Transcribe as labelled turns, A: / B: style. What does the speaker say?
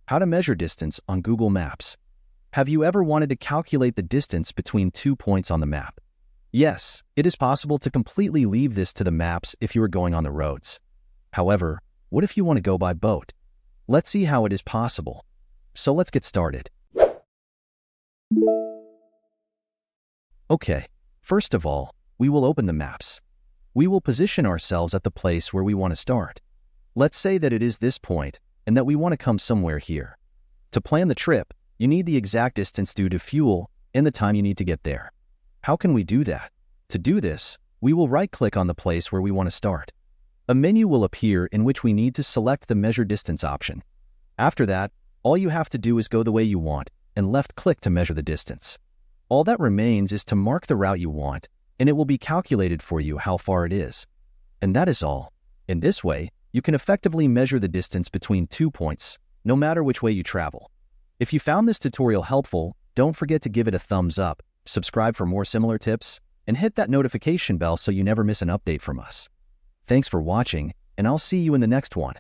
A: How to measure distance on Google Maps. Have you ever wanted to calculate the distance between 2 points on the map? Yes, it is possible to completely leave this to the maps if you are going on the roads. However, what if you want to go by boat? Let's see how it is possible. So let's get started. Okay, first of all, we will open the maps. We will position ourselves at the place where we want to start. Let's say that it is this point and that we want to come somewhere here. To plan the trip, you need the exact distance due to fuel and the time you need to get there. How can we do that? To do this, we will right-click on the place where we want to start. A menu will appear in which we need to select the Measure Distance option. After that, all you have to do is go the way you want and left-click to measure the distance. All that remains is to mark the route you want, and it will be calculated for you how far it is. And that is all. In this way, you can effectively measure the distance between 2 points, no matter which way you travel. If you found this tutorial helpful, don't forget to give it a thumbs up, subscribe for more similar tips, and hit that notification bell so you never miss an update from us. Thanks for watching, and I'll see you in the next one.